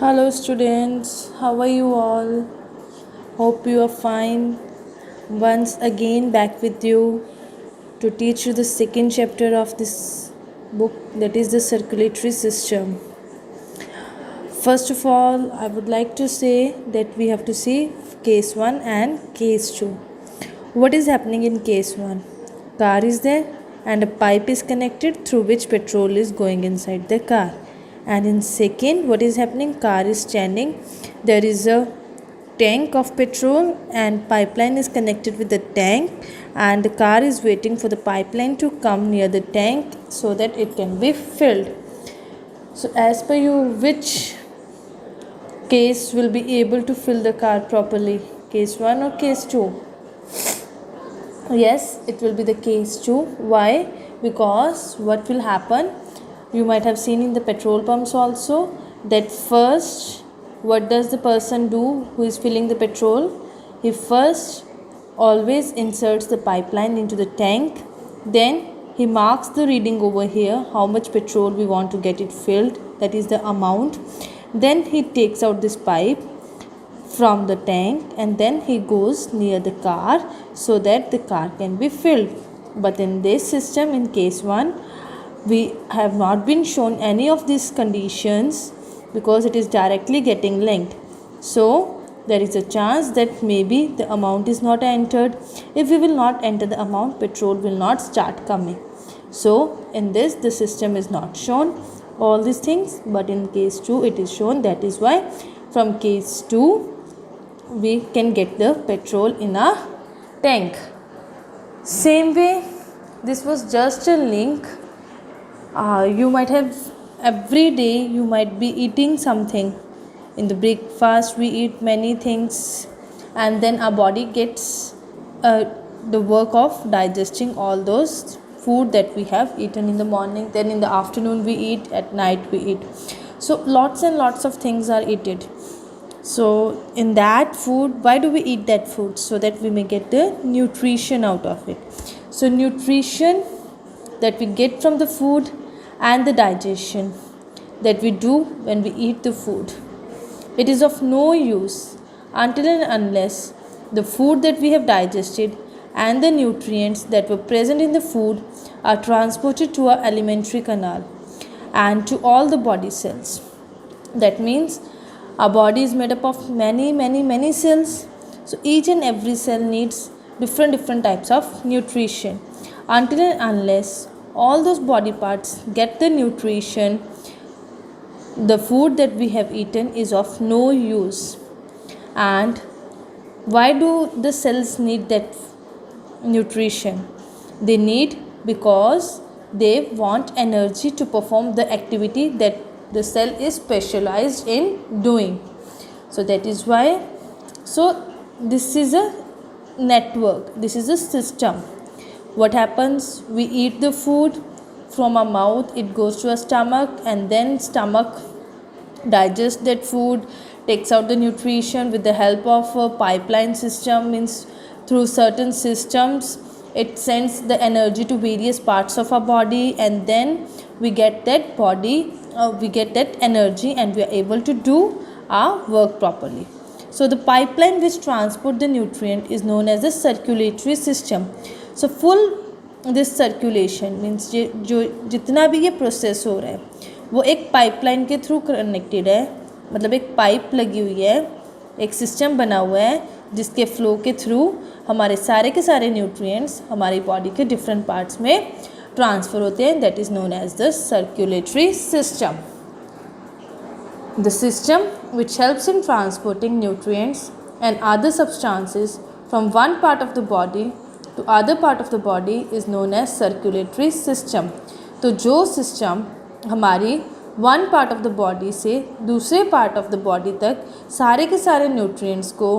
Hello, students. How are you all? Hope you are fine. Once again, back with you to teach you the second chapter of this book, that is the circulatory system. First of all, I would like to say that we have to see case 1 and case 2. What is happening in case 1? Car is there and a pipe is connected through which petrol is going inside the car. And in second, what is happening? Car is standing. There is a tank of petrol and pipeline is connected with the tank, and the car is waiting for the pipeline to come near the tank so that it can be filled. So as per you, which case will be able to fill the car properly? Case 1 or case 2? Yes, it will be the case 2. Why? Because what will happen, you might have seen in the petrol pumps also, that first what does the person do who is filling the petrol? He first always inserts the pipeline into the tank, then he marks the reading over here, how much petrol we want to get it filled, that is the amount. Then he takes out this pipe from the tank and then he goes near the car so that the car can be filled. But in this system, in case 1, we have not been shown any of these conditions because it is directly getting linked. So there is a chance that maybe the amount is not entered. If we will not enter the amount, petrol will not start coming. So in this, the system is not shown all these things, but in case 2 it is shown. That is why from case 2 we can get the petrol in a tank. Same way, this was just a link. You might have, every day you might be eating something. In the breakfast we eat many things, and then our body gets the work of digesting all those food that we have eaten in the morning. Then in the afternoon we eat, at night we eat. So lots and lots of things are eaten. So in that food, why do we eat that food? So that we may get the nutrition out of it. So nutrition that we get from the food and the digestion that we do when we eat the food, it is of no use until and unless the food that we have digested and the nutrients that were present in the food are transported to our alimentary canal and to all the body cells. That means our body is made up of many cells. So each and every cell needs different types of nutrition. Until and unless all those body parts get the nutrition, the food that we have eaten is of no use. And why do the cells need that nutrition? They need because they want energy to perform the activity that the cell is specialized in doing. So that is why. So this is a network, this is a system. What happens? We eat the food from our mouth, it goes to our stomach, and then stomach digests that food, takes out the nutrition with the help of a pipeline system. Means through certain systems it sends the energy to various parts of our body, and then we get that we get that energy and we are able to do our work properly. So the pipeline which transport the nutrient is known as the circulatory system. So full this circulation means जो जितना भी ये process हो रहा है वो एक pipeline के थ्रू कनेक्टेड है. मतलब एक पाइप लगी हुई है, एक सिस्टम बना हुआ है जिसके फ्लो के थ्रू हमारे सारे के सारे न्यूट्रिएंट्स हमारी बॉडी के डिफरेंट पार्ट्स में ट्रांसफ़र होते हैं. That is known as the circulatory system. The system which helps in transporting nutrients and other substances from one part of the body to other part of the body is known as circulatory system. तो जो system हमारी one part of the body से दूसरे part of the body तक सारे के सारे nutrients को,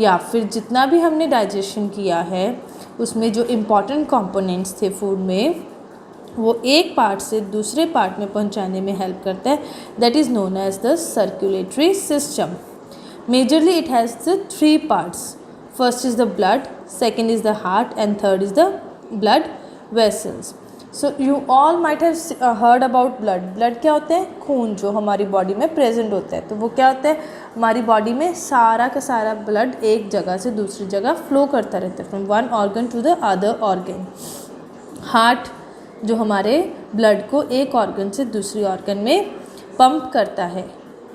या फिर जितना भी हमने डाइजेशन किया है उसमें जो इम्पॉर्टेंट कंपोनेंट्स थे फूड में, वो एक पार्ट से दूसरे पार्ट में पहुंचाने में हेल्प करता है. That is known as the circulatory system. Majorly it has the 3 parts. First is the blood, second is the heart, and third is the blood vessels. So you all might have heard about blood. Blood क्या होते हैं? खून जो हमारी body में present होता है. तो वो क्या होता है? हमारी बॉडी में सारा का सारा ब्लड एक जगह से दूसरी जगह फ्लो करता रहता है, from one organ to the other organ. Heart जो हमारे ब्लड को एक ऑर्गन से दूसरी ऑर्गन में पंप करता है,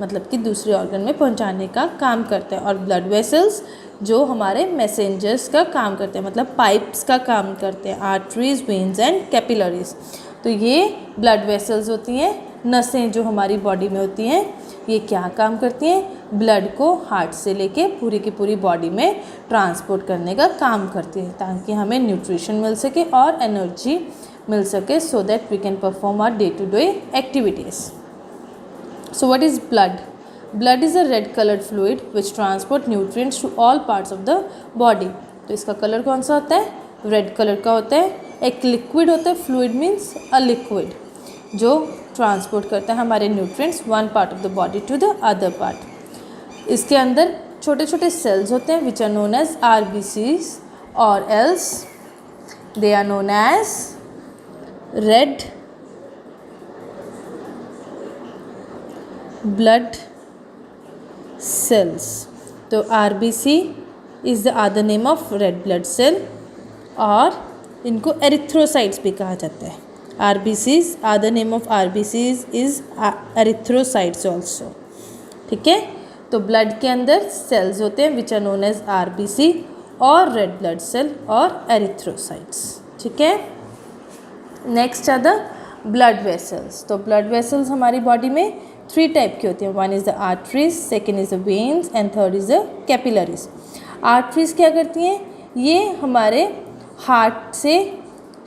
मतलब कि दूसरे ऑर्गन में पहुंचाने का काम करता है. और ब्लड वेसल्स जो हमारे मैसेंजर्स का काम करते हैं, मतलब पाइप्स का काम करते हैं. Arteries, veins and capillaries. तो ये ब्लड वेसल्स होती हैं, नसें जो हमारी बॉडी में होती हैं. ये क्या काम करती हैं? ब्लड को हार्ट से लेके पूरी की पूरी बॉडी में ट्रांसपोर्ट करने का काम करती है, ताकि हमें न्यूट्रिशन मिल सके और एनर्जी मिल सके, so that we can perform our day to day activities. So what is blood? Blood is a red colored fluid which transport nutrients to all parts of the body. तो इसका colour कौन सा होता है? Red colour का होता है. एक लिक्विड होता है. फ्लूइड मीन्स अ लिक्विड जो ट्रांसपोर्ट करता है हमारे nutrients one part of the body to the other part. इसके अंदर छोटे छोटे सेल्स होते हैं which are known as RBCs और else they are known as red blood cells. तो RBC is the other name of red blood cell, और इनको एरिथ्रोसाइट्स भी कहा जाता है. RBCs, other name of RBCs is erythrocytes also. ठीक है. तो ब्लड के अंदर सेल्स होते हैं which are known as RBC और रेड ब्लड सेल और एरिथ्रोसाइट्स. ठीक है. Next are the blood vessels. तो ब्लड वेसल्स हमारी बॉडी में 3 टाइप की होती हैं. One is the arteries, second is the veins and third is the capillaries. Arteries क्या करती हैं? ये हमारे हार्ट से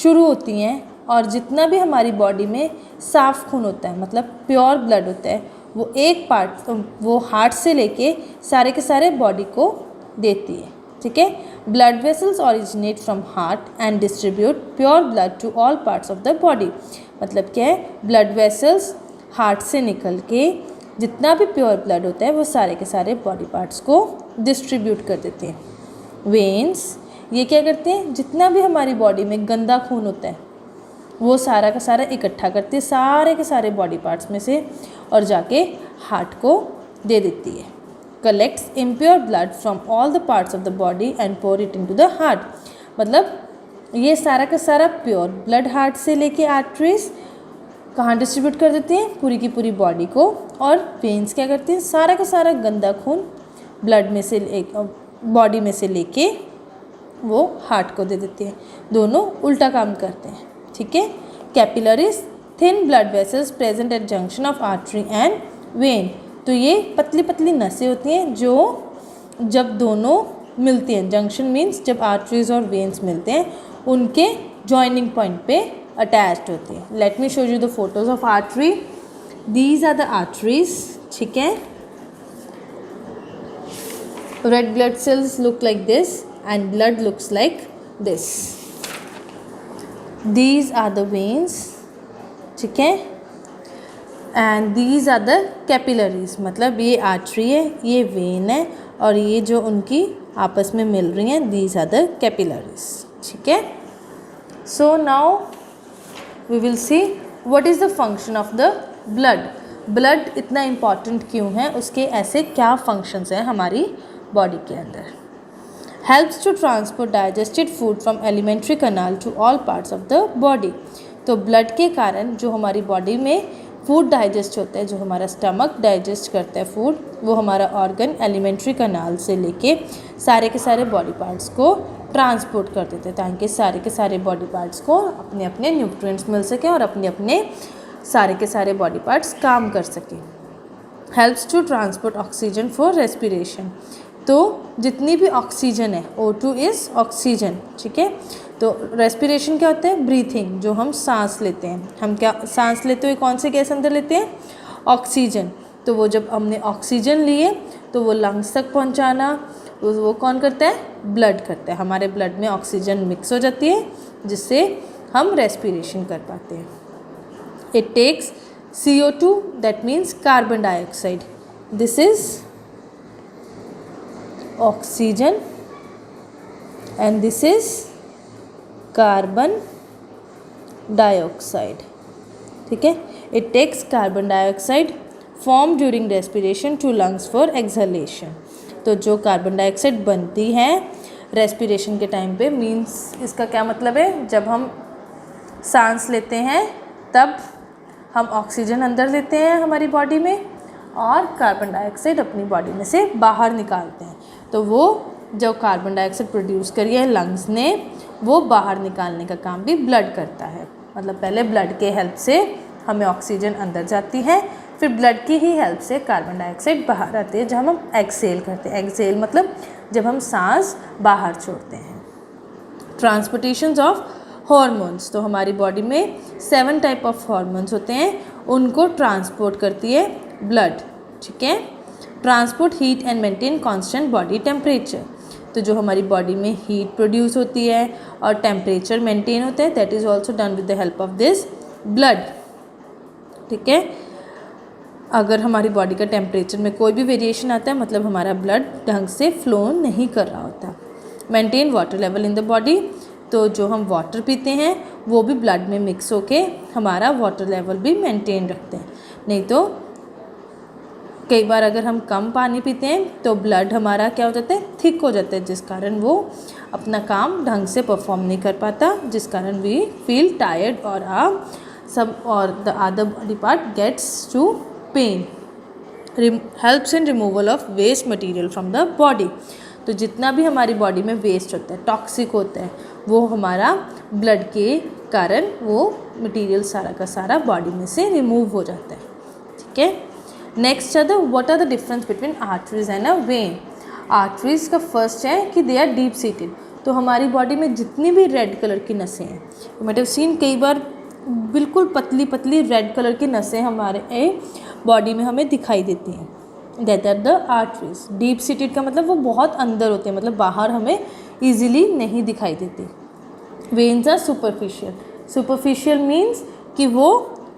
शुरू होती हैं, और जितना भी हमारी बॉडी में साफ खून होता है, मतलब प्योर ब्लड होता है, वो एक पार्ट वो हार्ट से लेके सारे के सारे बॉडी को देती है. ठीक है. Blood vessels originate from heart and distribute pure blood to all parts of the body. मतलब क्या है? ब्लड वेसल्स हार्ट से निकल के जितना भी प्योर ब्लड होता है वो सारे के सारे बॉडी पार्ट्स को डिस्ट्रीब्यूट कर देते हैं. वेन्स ये क्या करते हैं? जितना भी हमारी बॉडी में गंदा खून होता है वो सारा का सारा इकट्ठा करती है सारे के सारे बॉडी पार्ट्स में से, और जाके हार्ट को दे देती है. Collects impure blood from all the parts of the body and pour it into the heart. मतलब ये सारा का सारा प्योर ब्लड हार्ट से लेके आर्टरीज कहाँ डिस्ट्रीब्यूट कर देते हैं? पूरी की पूरी बॉडी को. और वेन्स क्या करते हैं? सारा का सारा गंदा खून ब्लड में से बॉडी में से लेके वो हार्ट को दे देते हैं. दोनों उल्टा काम करते हैं. ठीक है. Capillaries thin blood vessels present at junction of artery and when. तो ये पतली पतली नसें होती हैं जो जब दोनों मिलती हैं, जंक्शन मीन्स जब आर्टरीज और वेन्स मिलते हैं, उनके जॉइनिंग पॉइंट पे अटैच्ड होती है. Let me show you the photos of artery. These are the arteries. ठीक है. Red blood cells look like this and blood looks like this. These are the veins. ठीक है. And these are the capillaries. मतलब ये artery है, ये when है, और ये जो उनकी आपस में मिल रही हैं, दीज आर द कैपिलरीज. ठीक है. So now we will see what is the function of the blood. blood इतना important क्यों है? उसके ऐसे क्या functions हैं हमारी body के अंदर? helps to transport digested food from alimentary canal to all parts of the body. तो blood के कारण जो हमारी body में फूड डाइजेस्ट होता है, जो हमारा स्टमक डाइजेस्ट करता है फूड, वो हमारा ऑर्गन एलिमेंट्री कनाल से लेके सारे के सारे बॉडी पार्ट्स को ट्रांसपोर्ट कर देते हैं, ताकि सारे के सारे बॉडी पार्ट्स को अपने अपने न्यूट्रिएंट्स मिल सकें और अपने अपने सारे के सारे बॉडी पार्ट्स काम कर सकें. Helps to transport oxygen for respiration. तो जितनी भी ऑक्सीजन है, O2 इज़ ऑक्सीजन. ठीक है. तो रेस्पिरेशन क्या होता है? ब्रीथिंग, जो हम सांस लेते हैं. हम क्या सांस लेते हुए कौन से गैस अंदर लेते हैं? ऑक्सीजन. तो वो जब हमने ऑक्सीजन लिए तो वो लंग्स तक पहुंचाना वो कौन करता है? ब्लड करता है. हमारे ब्लड में ऑक्सीजन मिक्स हो जाती है जिससे हम रेस्पिरेशन कर पाते हैं. It takes CO2, that means carbon dioxide. This is oxygen and this is carbon dioxide, ठीक है। It takes carbon dioxide form during respiration to lungs for exhalation. तो जो कार्बन डाइऑक्साइड बनती है रेस्पिरेशन के टाइम पे, मीन्स इसका क्या मतलब है, जब हम सांस लेते हैं तब हम ऑक्सीजन अंदर लेते हैं हमारी बॉडी में और कार्बन डाइऑक्साइड अपनी बॉडी में से बाहर निकालते हैं। तो वो जो कार्बन डाइऑक्साइड प्रोड्यूस करी है लंग्स ने, वो बाहर निकालने का काम भी ब्लड करता है। मतलब पहले ब्लड के हेल्प से हमें ऑक्सीजन अंदर जाती है, फिर ब्लड की ही हेल्प से कार्बन डाइऑक्साइड बाहर आती है जब हम एक्सहेल करते हैं। एक्सहेल मतलब जब हम सांस बाहर छोड़ते हैं। ट्रांसपोर्टेशंस ऑफ हॉर्मोन्स, तो हमारी बॉडी में 7 टाइप ऑफ हॉर्मोन्स होते हैं, उनको ट्रांसपोर्ट करती है ब्लड, ठीक है। Transport heat and maintain constant body temperature, तो जो हमारी बॉडी में हीट प्रोड्यूस होती है और टेम्परेचर मेंटेन होता है, that is also done with the help of this blood, ठीक है। अगर हमारी बॉडी का टेम्परेचर में कोई भी वेरिएशन आता है, मतलब हमारा ब्लड ढंग से फ्लो नहीं कर रहा होता। Maintain water level in the body, तो जो हम वाटर पीते हैं वो भी ब्लड में मिक्स होके हमारा वाटर लेवल भी मेंटेन रखते हैं। नहीं तो कई बार अगर हम कम पानी पीते हैं तो ब्लड हमारा क्या हो जाता है, थिक हो जाता है, जिस कारण वो अपना काम ढंग से परफॉर्म नहीं कर पाता, जिस कारण वी फील टायर्ड और the other body part gets to pain. Helps in removal of waste material from the body, तो जितना भी हमारी बॉडी में वेस्ट होता है, टॉक्सिक होता है, वो हमारा ब्लड के कारण वो मटेरियल सारा का सारा बॉडी में से रिमूव हो जाता है, ठीक है। नेक्स्ट है what are the difference between arteries and a vein. Arteries का फर्स्ट है कि दे आर डीप सीटेड, तो हमारी बॉडी में जितनी भी रेड कलर की नसें हैं, मैंने सीन कई बार बिल्कुल पतली पतली रेड कलर की नसें हमारे बॉडी में हमें दिखाई देती हैं, that are the arteries. Deep seated का मतलब वो बहुत अंदर होते हैं, मतलब बाहर हमें ईजिली नहीं दिखाई देती। Veins are superficial, superficial means कि वो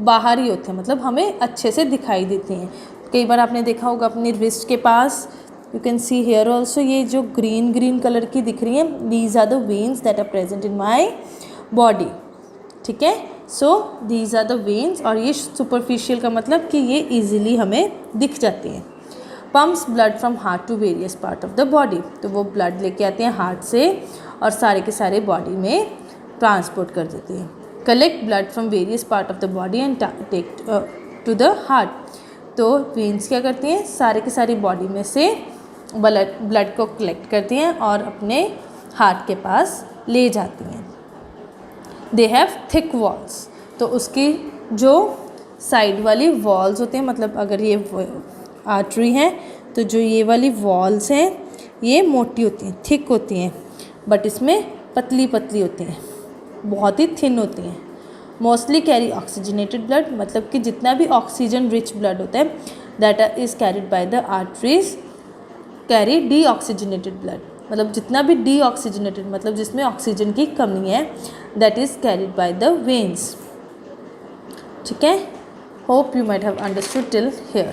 बाहर ही होते हैं, मतलब हमें अच्छे से दिखाई देती हैं। कई बार आपने देखा होगा अपनी रिस्ट के पास, you can see here also, ये जो ग्रीन ग्रीन कलर की दिख रही हैं, these are the veins that are present in my body, ठीक है। So these are the veins, और ये सुपरफिशियल का मतलब कि ये ईजिली हमें दिख जाती हैं। Pumps blood from heart to various part of the body, तो वो ब्लड लेके आते हैं हार्ट से और सारे के सारे बॉडी में ट्रांसपोर्ट कर देती हैं। Collect blood from various part of the body and take to the heart, तो वेन्स क्या करती हैं, सारे के सारी बॉडी में से ब्लड को कलेक्ट करती हैं और अपने हार्ट के पास ले जाती हैं। दे हैव थिक वॉल्स, तो उसकी जो साइड वाली वॉल्स होते हैं, मतलब अगर ये आर्टरी है तो जो ये वाली वॉल्स हैं ये मोटी होती हैं, थिक होती हैं, बट इसमें पतली पतली होती हैं, बहुत ही थिन होती हैं। मोस्टली कैरी ऑक्सीजनेटेड ब्लड, मतलब कि जितना भी ऑक्सीजन रिच ब्लड होता है that is carried by the arteries carry D oxygenated blood, मतलब जितना भी डी ऑक्सीजनेटेड मतलब जिसमें ऑक्सीजन की कमी है, that is carried by the veins, ठीक है। Hope you might have understood till here.